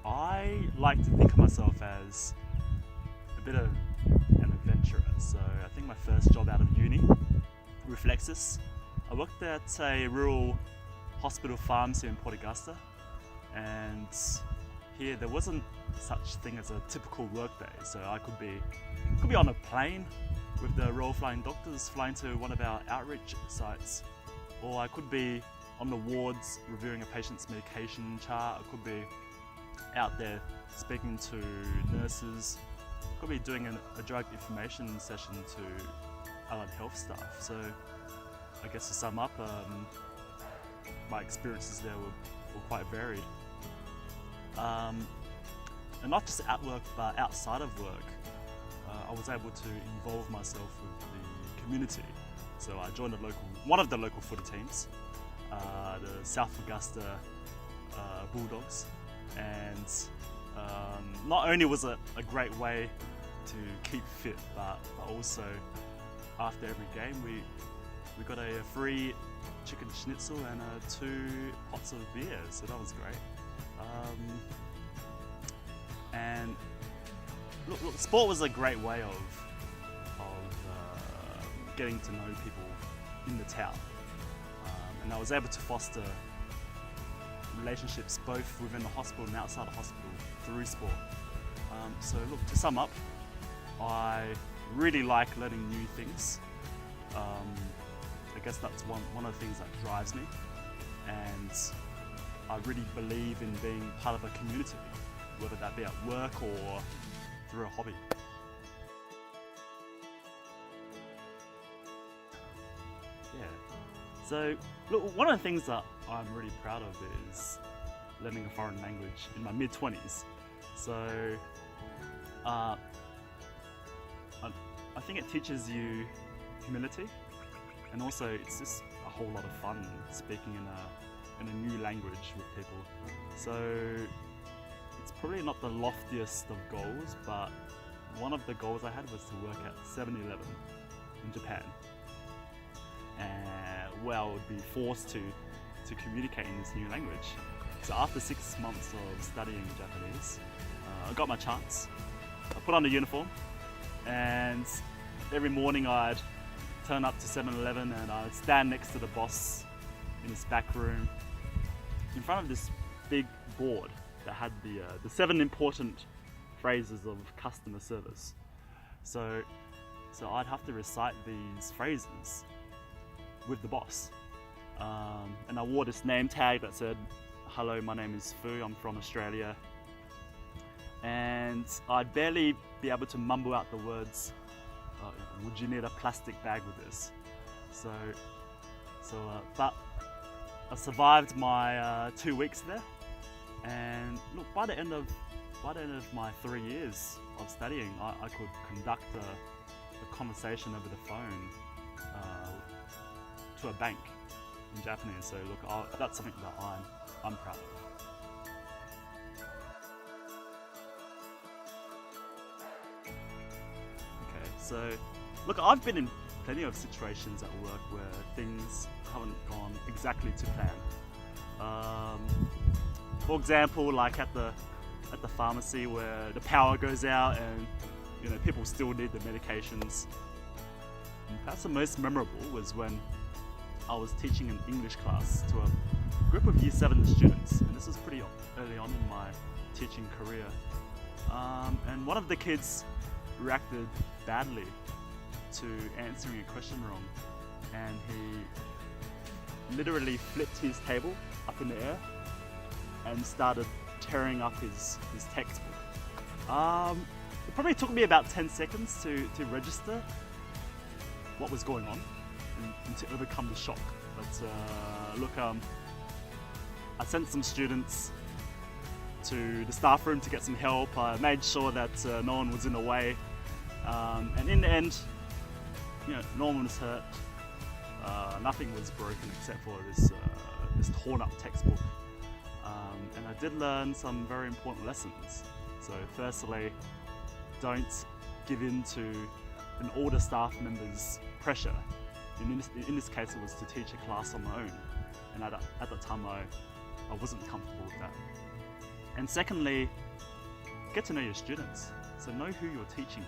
I like to think of myself as a bit of an adventurer. So I think my first job out of uni reflects this. I worked at a rural hospital pharmacy in Port Augusta, and here there wasn't such thing as a typical workday. So I could be on a plane with the Royal Flying Doctors flying to one of our outreach sites, or I could be on the wards reviewing a patient's medication chart. I could be out there speaking to nurses. I could be doing a drug information session to allied health staff. So I guess to sum up, my experiences there were quite varied. And not just at work, but outside of work, I was able to involve myself with the community. So I joined one of the local footy teams, the South Augusta Bulldogs, and not only was it a great way to keep fit, but also after every game we got a free chicken schnitzel and 2 pots of beer, so that was great. And look, sport was a great way of getting to know people in the town, and I was able to foster relationships both within the hospital and outside the hospital through sport. So look, to sum up, I really like learning new things. I guess that's one of the things that drives me, and I really believe in being part of a community, whether that be at work or through a hobby. Yeah. So look, one of the things that I'm really proud of is learning a foreign language in my mid-20s. So I think it teaches you humility, and also it's just a whole lot of fun speaking in a new language with people. So it's probably not the loftiest of goals, but one of the goals I had was to work at 7-Eleven in Japan, where I would be forced to communicate in this new language. So after 6 months of studying Japanese, I got my chance. I put on the uniform, and every morning I'd turn up to 7-Eleven and I'd stand next to the boss in his back room in front of this big board that had the 7 important phrases of customer service. So I'd have to recite these phrases with the boss. And I wore this name tag that said, "Hello, my name is Fu, I'm from Australia." And I'd barely be able to mumble out the words, "Would you need a plastic bag with this?" But I survived my 2 weeks there, and look, by the end of my 3 years of studying, I could conduct a conversation over the phone to a bank in Japanese. So look, that's something that I'm proud of. Okay, so look, I've been in plenty of situations at work where things haven't gone exactly to plan. For example, like at the pharmacy where the power goes out and people still need the medications. And perhaps the most memorable was when I was teaching an English class to a group of Year 7 students, and this was pretty early on in my teaching career. And one of the kids reacted badly to answering a question wrong, and he literally flipped his table up in the air and started tearing up his textbook. It probably took me about 10 seconds to register what was going on and to overcome the shock. But look, I sent some students to the staff room to get some help. I made sure that no one was in the way, and in the end, no one was hurt. Nothing was broken except for this torn up textbook. And I did learn some very important lessons. So firstly, don't give in to an older staff member's pressure. In this case, it was to teach a class on my own, and at the time I wasn't comfortable with that. And secondly, get to know your students. So know who you're teaching